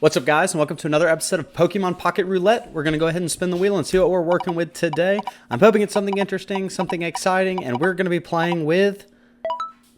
What's up, guys, and welcome to another episode of Pokemon Pocket Roulette. We're going to go ahead and spin the wheel and see what we're working with today. I'm hoping it's something interesting, something exciting, and we're going to be playing with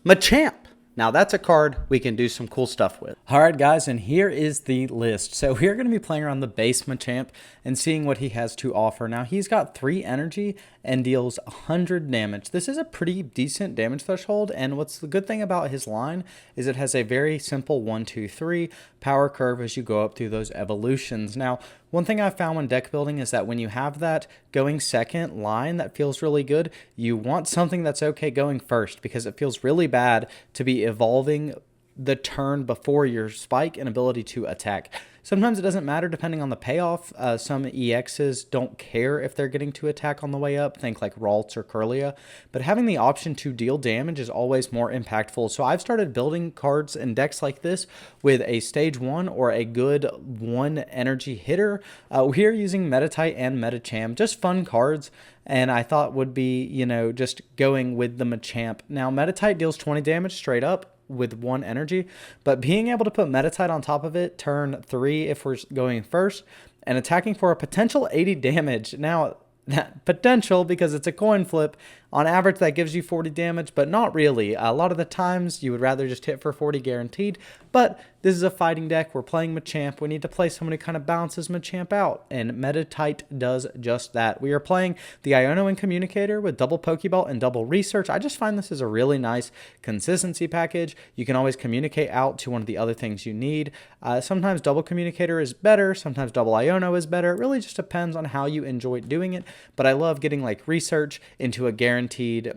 Machamp. Now, that's a card we can do some cool stuff with. All right, guys, and here is the list. So we're going to be playing around the base Machamp and seeing what he has to offer. Now, he's got 3 energy and deals 100 damage. This is a pretty decent damage threshold, and what's the good thing about his line is it has a very simple 1, 2, 3 power curve as you go up through those evolutions. Now, one thing I found when deck building is that when you have that going second line that feels really good, you want something that's okay going first, because it feels really bad to be evolving the turn before your spike and ability to attack. Sometimes it doesn't matter depending on the payoff. Some EXs don't care if they're getting to attack on the way up, think like Ralts or Curlia, but having the option to deal damage is always more impactful. So I've started building cards and decks like this with a stage 1 or a good 1 energy hitter. We're using Meditite and Machamp, just fun cards, and I thought would be, just going with the Machamp. Now, Meditite deals 20 damage straight up with 1 energy, but being able to put Meditite on top of it turn 3 if we're going first and attacking for a potential 80 damage. Now, that potential, because it's a coin flip, on average that gives you 40 damage, but not really. A lot of the times you would rather just hit for 40 guaranteed, but this is a fighting deck. We're playing Machamp. We need to play someone who kind of balances Machamp out, and Meditite does just that. We are playing the Iono and Communicator with double Pokeball and double Research. I just find this is a really nice consistency package. You can always communicate out to one of the other things you need. Sometimes double Communicator is better. Sometimes double Iono is better. It really just depends on how you enjoy doing it, but I love getting like Research into a guaranteed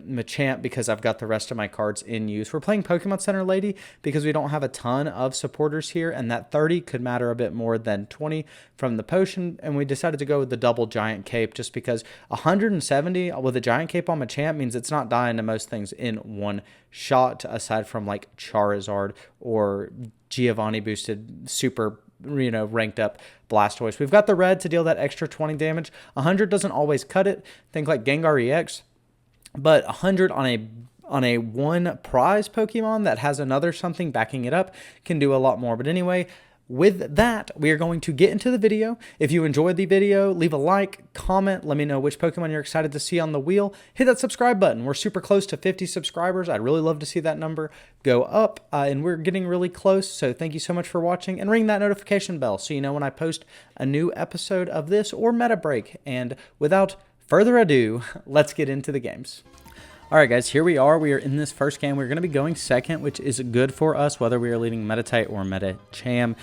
Machamp because I've got the rest of my cards in use. We're playing Pokemon Center Lady because we don't have a ton of supporters here, and that 30 could matter a bit more than 20 from the potion, and we decided to go with the double Giant Cape just because 170 with a Giant Cape on Machamp means it's not dying to most things in one shot, aside from like Charizard or Giovanni boosted super ranked up Blastoise. We've got the red to deal that extra 20 damage. 100 doesn't always cut it. Think like Gengar EX, but 100 on a 1 prize Pokemon that has another something backing it up can do a lot more. But anyway, with that, we are going to get into the video. If you enjoyed the video, leave a like, comment, let me know which Pokemon you're excited to see on the wheel. Hit that subscribe button. We're super close to 50 subscribers. I'd really love to see that number go up, and we're getting really close. So thank you so much for watching, and ring that notification bell so you know when I post a new episode of this or Meta Break. And without further ado, let's get into the games. All right, guys, here we are. We are in this first game. We're going to be going second, which is good for us, whether we are leading Meditite or Machamp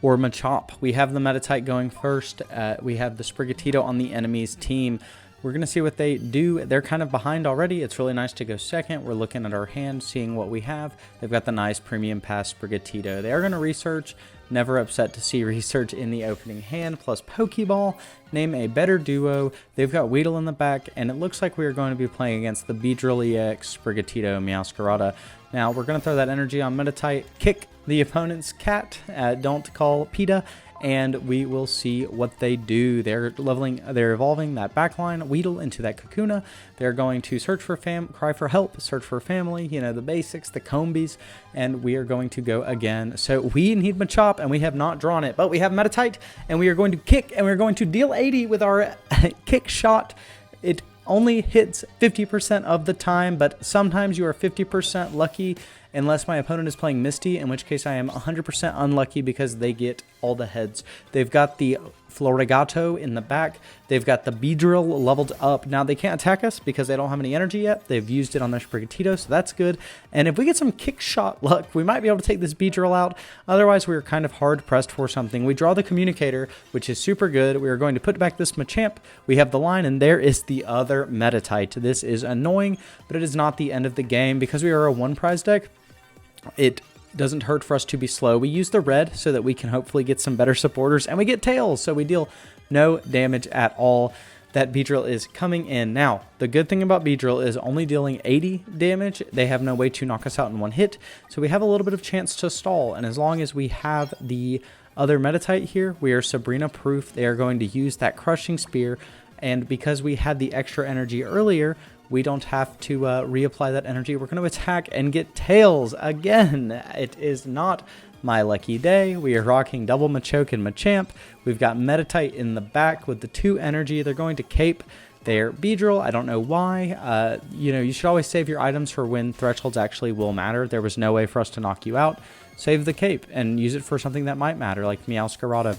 or Machamp. We have the Meditite going first. We have the Sprigatito on the enemy's team. We're going to see what they do. They're kind of behind already. It's really nice to go second. We're looking at our hand, seeing what we have. They've got the nice Premium Pass Sprigatito. They are going to Research. Never upset to see Research in the opening hand, plus Pokeball. Name a better duo. They've got Weedle in the back, and it looks like we are going to be playing against the Beedrill EX, Sprigatito, Meowscarada. Now, we're going to throw that energy on Meditite, kick the opponent's cat, don't call PETA, and we will see what they do. They're evolving that backline, Weedle into that Kakuna. They're going to search for cry for help, search for family, the basics, the Combies, and we are going to go again. So we need Machamp, and we have not drawn it, but we have Meditite, and we are going to kick, and we're going to deal 80 with our kick shot. It only hits 50% of the time, but sometimes you are 50% lucky unless my opponent is playing Misty, in which case I am 100% unlucky because they get all the heads. They've got the Florigato in the back. They've got the Beedrill leveled up. Now, they can't attack us because they don't have any energy yet. They've used it on their Sprigatito, so that's good. And if we get some kick shot luck, we might be able to take this Beedrill out. Otherwise, we're kind of hard-pressed for something. We draw the Communicator, which is super good. We are going to put back this Machamp. We have the line, and there is the other Meditite. This is annoying, but it is not the end of the game because we are a 1-prize deck. It doesn't hurt for us to be slow. We use the red so that we can hopefully get some better supporters, and we get tails, so we deal no damage at all. That Beedrill is coming in. Now, the good thing about Beedrill is only dealing 80 damage. They have no way to knock us out in one hit, so we have a little bit of chance to stall, and as long as we have the other Meditite here, we are Sabrina proof. They are going to use that Crushing Spear, and because we had the extra energy earlier, we don't have to reapply that energy. We're going to attack and get tails again. It is not my lucky day. We are rocking double Machoke and Machamp. We've got Meditite in the back with the 2 energy. They're going to cape their Beedrill. I don't know why. You should always save your items for when thresholds actually will matter. There was no way for us to knock you out. Save the cape and use it for something that might matter, like Meowscarada.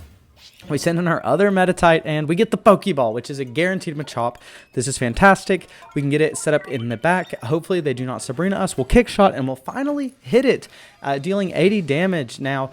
We send in our other Meditite, and we get the Pokeball, which is a guaranteed Machop. This is fantastic. We can get it set up in the back. Hopefully they do not Sabrina us. We'll kick shot, and we'll finally hit it, dealing 80 damage. Now,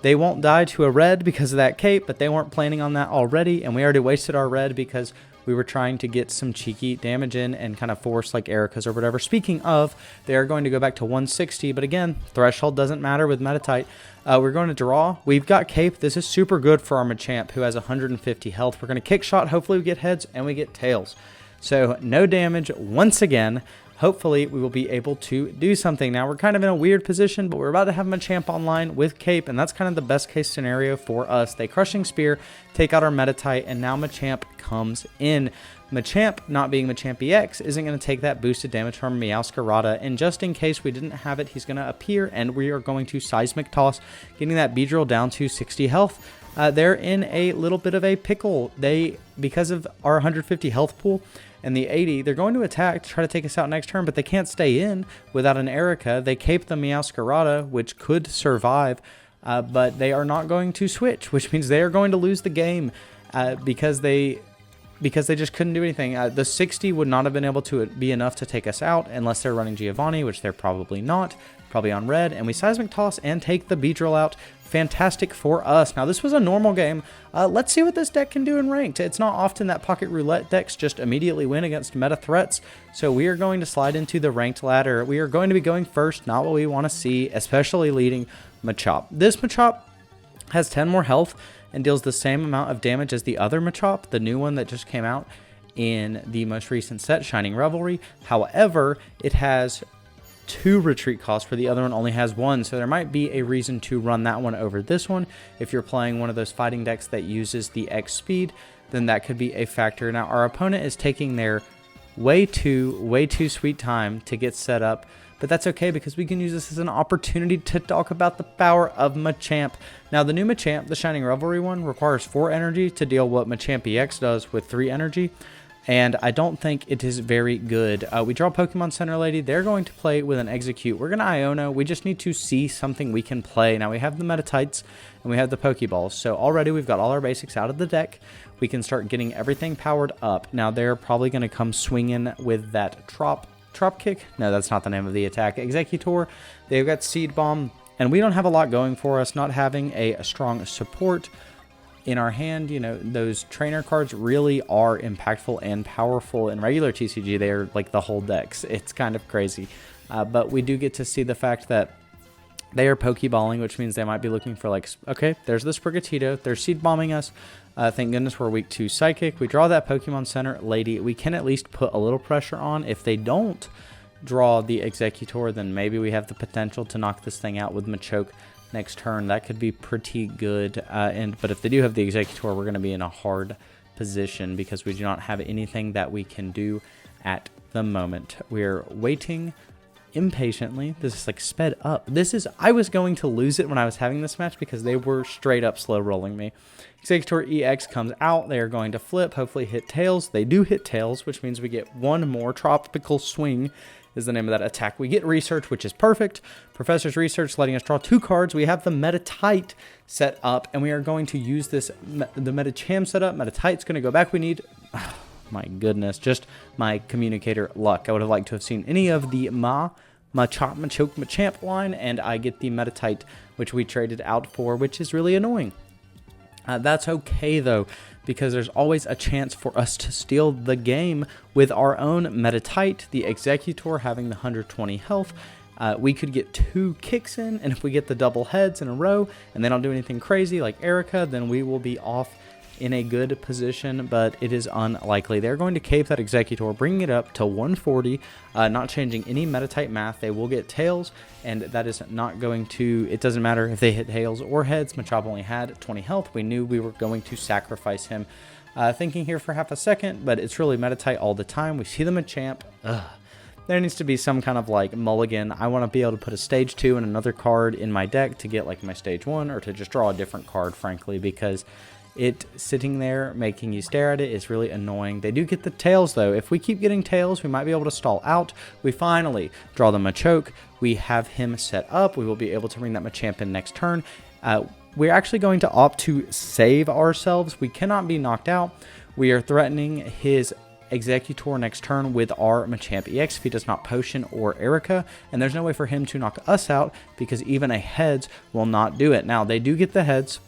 they won't die to a red because of that cape, but they weren't planning on that already, and we already wasted our red because we were trying to get some cheeky damage in and kind of force like Erica's or whatever. Speaking of, they are going to go back to 160, but again, threshold doesn't matter with Meditite. We're going to draw. We've got cape. This is super good for our Machamp, who has 150 health. We're going to kick shot. Hopefully we get heads and we get tails. So no damage once again. Hopefully we will be able to do something. Now we're kind of in a weird position, but we're about to have Machamp online with cape, and that's kind of the best case scenario for us. They Crushing Spear, take out our Meditite, and now Machamp comes in. Machamp, not being Machamp EX, isn't going to take that boosted damage from Meowscarada, and just in case we didn't have it, he's going to appear, and we are going to Seismic Toss, getting that Beedrill down to 60 health. They're in a little bit of a pickle. Because of our 150 health pool and the 80, they're going to attack to try to take us out next turn, but they can't stay in without an Erica. They cape the Meowscarada, which could survive, but they are not going to switch, which means they are going to lose the game because they just couldn't do anything. The 60 would not have been able to be enough to take us out unless they're running Giovanni, which they're probably not, probably on red, and we Seismic Toss and take the Beedrill out. Fantastic for us. Now, this was a normal game. Let's see what this deck can do in ranked. It's not often that Pocket Roulette decks just immediately win against meta threats, so we are going to slide into the ranked ladder. We are going to be going first, not what we want to see, especially leading Machop. This Machop has 10 more health and deals the same amount of damage as the other Machop, the new one that just came out in the most recent set, Shining Revelry. However, it has 2 retreat costs, for the other one only has 1, so there might be a reason to run that one over this one. If you're playing one of those fighting decks that uses the X speed, then that could be a factor. Now, our opponent is taking their way too sweet time to get set up, but that's okay because we can use this as an opportunity to talk about the power of Machamp. Now, the new Machamp, the Shining Revelry one, requires 4 energy to deal what Machamp EX does with 3 energy, and I don't think it is very good. We draw Pokemon Center Lady. They're going to play with an Execute. We're going to Iono. We just need to see something we can play. Now, we have the Meditites and we have the Pokeballs, so already we've got all our basics out of the deck. We can start getting everything powered up. Now, they're probably going to come swinging with that Trop Kick. No, that's not the name of the attack. Executor. They've got Seed Bomb, and we don't have a lot going for us. Not having a strong support in our hand, those trainer cards really are impactful and powerful. In regular TCG, they are like the whole decks. It's kind of crazy. But we do get to see the fact that they are Pokeballing, which means they might be looking for like, okay, there's the Sprigatito. They're Seed Bombing us. Thank goodness we're weak to Psychic. We draw that Pokemon Center Lady. We can at least put a little pressure on. If they don't draw the Executor, then maybe we have the potential to knock this thing out with Machoke next turn. That could be pretty good. But if they do have the Executor, we're going to be in a hard position because we do not have anything that we can do at the moment. We're waiting impatiently. This is like sped up. I was going to lose it when I was having this match because they were straight up slow rolling me. Executor EX comes out. They are going to flip, hopefully hit tails. They do hit tails, which means we get one more. Tropical Swing is the name of that attack. We get Research, which is perfect. Professor's Research letting us draw 2 cards. We have the Meditite set up, and we are going to use this, the Machamp set up. Meditite's going to go back. We need, oh my goodness, just my communicator luck. I would have liked to have seen any of the Machop, Machoke, Machamp line, and I get the Meditite, which we traded out for, which is really annoying. That's okay, though, because there's always a chance for us to steal the game with our own Meditite, the Executor having the 120 health. We could get 2 kicks in, and if we get the double heads in a row and they don't do anything crazy like Erica, then we will be off in a good position, but it is unlikely. They're going to cape that Executor, bringing it up to 140, not changing any Meditite math. They will get tails, and that is not going to, it doesn't matter if they hit tails or heads. Machop only had 20 health. We knew we were going to sacrifice him. Thinking here for half a second, but it's really Meditite all the time. We see the Machamp. there needs to be some kind of like mulligan. I want to be able to put a stage 2 and another card in my deck to get like my stage 1, or to just draw a different card, frankly, because it sitting there making you stare at it is really annoying. They do get the tails though. If we keep getting tails, we might be able to stall out. We finally draw the Machoke. We have him set up. We will be able to bring that Machamp in next turn. We're actually going to opt to save ourselves. We cannot be knocked out. We are threatening his Executor next turn with our Machamp EX if he does not Potion or Erica, and there's no way for him to knock us out because even a heads will not do it. Now, they do get the heads,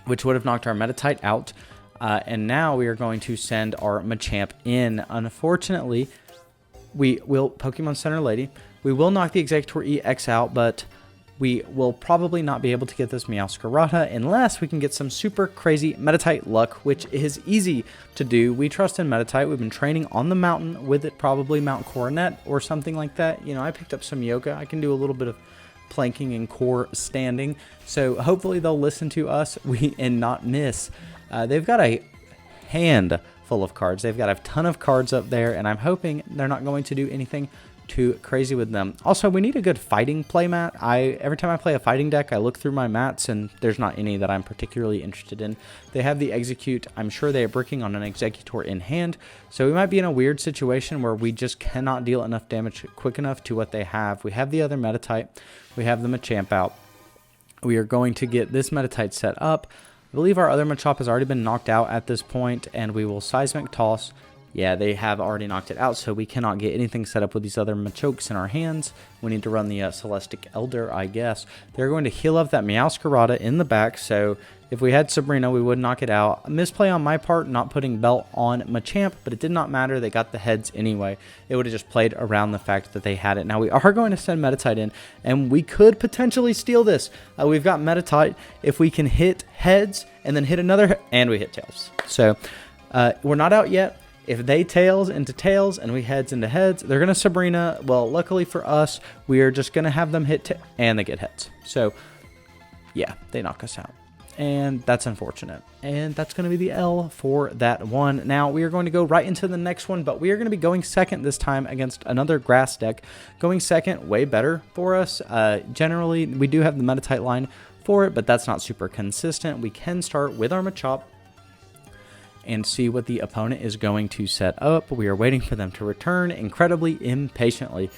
which would have knocked our Meditite out, and now we are going to send our Machamp in. Unfortunately, we will Pokemon Center Lady. We will knock the Executor EX out, but we will probably not be able to get this Meowscarada unless we can get some super crazy Meditite luck, which is easy to do. We trust in Meditite. We've been training on the mountain with it, probably Mount Coronet or something like that. You know, I picked up some yoga. I can do a little bit of planking and core standing. So hopefully they'll listen to us and not miss. They've got a hand full of cards. They've got a ton of cards up there, and I'm hoping they're not going to do anything too crazy with them. Also, we need a good fighting play mat. Every time I play a fighting deck, I look through my mats and there's not any that I'm particularly interested in. They have the Execute. I'm sure they are bricking on an Executor in hand, so we might be in a weird situation where we just cannot deal enough damage quick enough to what they have. We have the other Meditite. We have the Machamp out. We are going to get this Meditite set up. I believe our other Machop has already been knocked out at this point, and we will Seismic Toss. Yeah, they have already knocked it out, so we cannot get anything set up with these other Machokes in our hands. We need to run the Celestic Elder, I guess. They're going to heal up that Meowscarada in the back, so if we had Sabrina, we would knock it out. A misplay on my part, not putting Belt on Machamp, but it did not matter. They got the heads anyway. It would have just played around the fact that they had it. Now, we are going to send Meditite in, and we could potentially steal this. We've got Meditite. If we can hit heads and then hit another, and we hit tails. So, we're not out yet. If they tails into tails and we heads into heads, they're going to Sabrina. Well, luckily for us, we are just going to have them hit and they get heads. So, yeah, they knock us out. And that's unfortunate. And that's going to be the L for that one. Now, we are going to go right into the next one, but we are going to be going second this time against another grass deck. Going second, way better for us. Generally, we do have the Meditite line for it, but that's not super consistent. We can start with our Machop and see what the opponent is going to set up. We are waiting for them to return incredibly impatiently.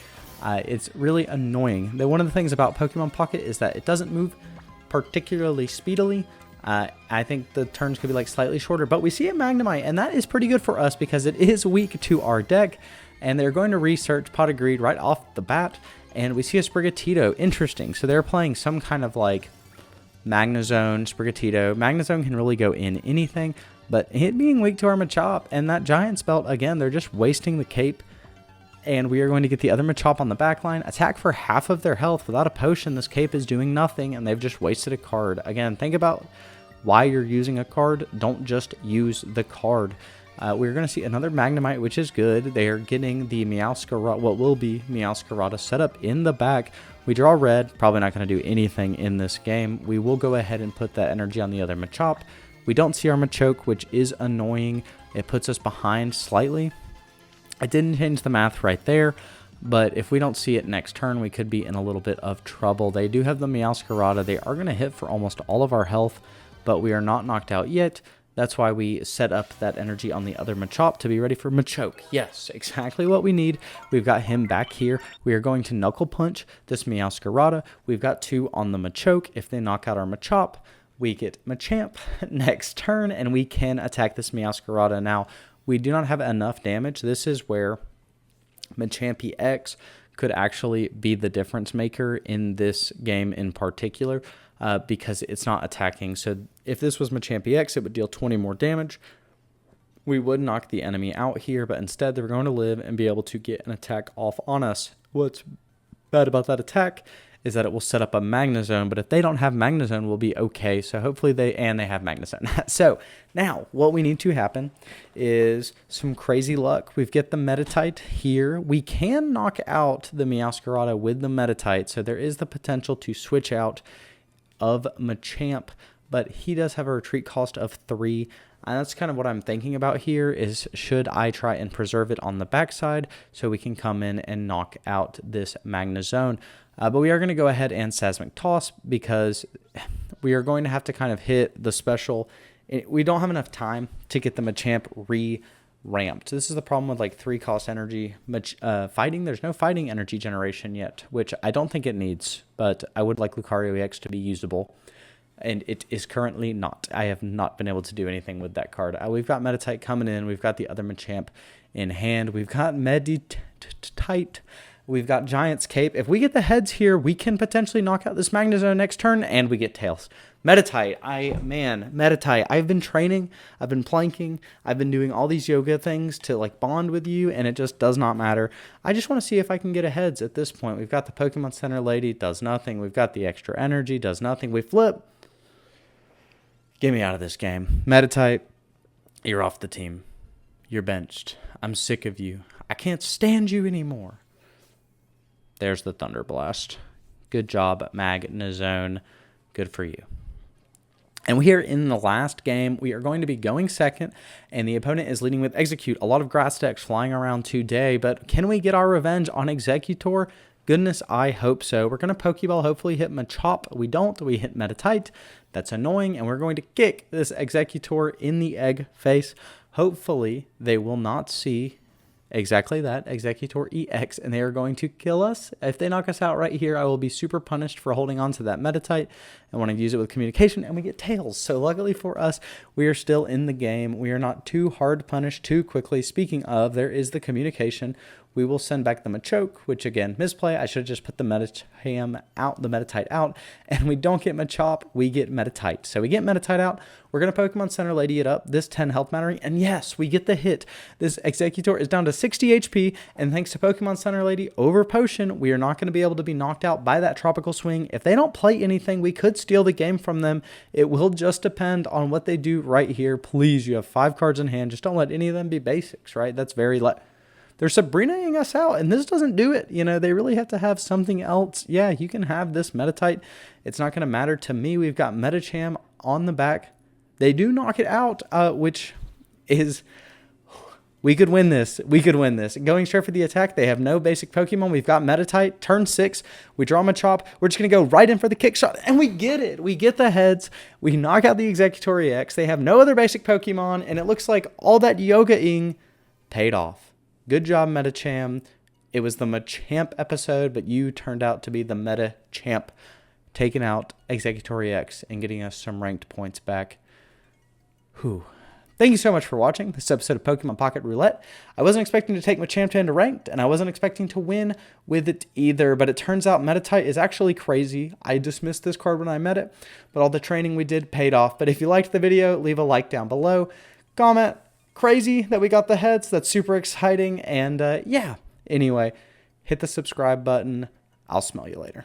It's really annoying. One of the things about Pokemon Pocket is that it doesn't move particularly speedily. I think the turns could be like slightly shorter, but we see a Magnemite, and that is pretty good for us because it is weak to our deck, and they're going to research Pot of Greed right off the bat, and we see a Sprigatito. Interesting. So they're playing some kind of like Magnezone, Sprigatito. Magnezone can really go in anything, but it being weak to our Machop and that Giant's Belt, again, they're just wasting the cape. And we are going to get the other Machop on the back line. Attack for half of their health. Without a potion, this cape is doing nothing, and they've just wasted a card. Again, think about why you're using a card. Don't just use the card. We're going to see another Magnemite, which is good. They are getting the Meowscarada, what will be Meowscarada, set up in the back. We draw red. Probably not going to do anything in this game. We will go ahead and put that energy on the other Machop. We don't see our Machoke, which is annoying. It puts us behind slightly. I didn't change the math right there, but if we don't see it next turn, we could be in a little bit of trouble. They do have the Meowscarada. They are going to hit for almost all of our health, but we are not knocked out yet. That's why we set up that energy on the other Machop to be ready for Machoke. Yes, exactly what we need. We've got him back here. We are going to Knuckle Punch this Meowscarada. We've got 2 on the Machoke. If they knock out our Machop, we get Machamp next turn, and we can attack this Meowscarada. Now, we do not have enough damage. This is where Machamp EX could actually be the difference maker in this game in particular, because it's not attacking. So if this was Machamp EX, it would deal 20 more damage. We would knock the enemy out here, but instead they're going to live and be able to get an attack off on us. What's bad about that attack is that it will set up a Magnezone, but if they don't have Magnezone, we'll be okay. So hopefully they have Magnezone. So now what we need to happen is some crazy luck. We've got the Meditite here. We can knock out the Meowscarada with the Meditite, so there is the potential to switch out of Machamp, but he does have a retreat cost of 3. And that's kind of what I'm thinking about here is should I try and preserve it on the backside so we can come in and knock out this Magnezone. But we are going to go ahead and Seismic Toss because we are going to have to kind of hit the special. We don't have enough time to get the Machamp ramped. This is the problem with like 3 cost energy fighting. There's no fighting energy generation yet, which I don't think it needs, but I would like Lucario EX to be usable. And it is currently not. I have not been able to do anything with that card. We've got Meditite coming in. We've got the other Machamp in hand. We've got Meditite. We've got Giant's Cape. If we get the heads here, we can potentially knock out this Magnezone next turn, and we get tails. Meditite. Meditite. I've been training. I've been planking. I've been doing all these yoga things to like bond with you, and it just does not matter. I just want to see if I can get a heads at this point. We've got the Pokemon Center lady. Does nothing. We've got the extra energy. Does nothing. We flip. Get me out of this game. Meditite, you're off the team. You're benched. I'm sick of you. I can't stand you anymore. There's the Thunder Blast. Good job, Magnezone. Good for you. And here in the last game, we are going to be going second, and the opponent is leading with Execute. A lot of grass decks flying around today, but can we get our revenge on Executor? Goodness, I hope so. We're going to Pokeball, hopefully hit Machop. We don't. We hit Meditite. That's annoying, and we're going to kick this Executor in the egg face. Hopefully, they will not see exactly that, Executor EX, and they are going to kill us. If they knock us out right here, I will be super punished for holding on to that Meditite and wanting to use it with communication, and we get tails. So luckily for us, we are still in the game. We are not too hard punished too quickly. Speaking of, there is the communication. We will send back the Machoke, which again, misplay. I should have just put the Meditite out, and we don't get Machop, we get Meditite. So we get Meditite out. We're going to Pokemon Center Lady it up, this 10 health mattering, and yes, we get the hit. This Executor is down to 60 HP, and thanks to Pokemon Center Lady over Potion, we are not going to be able to be knocked out by that Tropical Swing. If they don't play anything, we could steal the game from them. It will just depend on what they do right here. Please, you have 5 cards in hand. Just don't let any of them be basics, right? That's very they're Sabrina-ing us out, and this doesn't do it. You know, they really have to have something else. Yeah, you can have this Meditite. It's not going to matter to me. We've got Medicham on the back. They do knock it out, which is... We could win this. We could win this. Going straight for the attack, they have no basic Pokemon. We've got Meditite. Turn 6, we draw Machop. We're just going to go right in for the kick shot, and we get it. We get the heads. We knock out the Executor EX. They have no other basic Pokemon, and it looks like all that yoga-ing paid off. Good job, Medicham. It was the Machamp episode, but you turned out to be the Medicham, taking out Executor EX and getting us some ranked points back. Whew. Thank you so much for watching this episode of Pokemon Pocket Roulette. I wasn't expecting to take Machamp into ranked, and I wasn't expecting to win with it either, but it turns out Meditite is actually crazy. I dismissed this card when I met it, but all the training we did paid off. But if you liked the video, leave a like down below. Comment. Crazy that we got the heads. That's super exciting. And yeah, anyway, hit the subscribe button. I'll smell you later.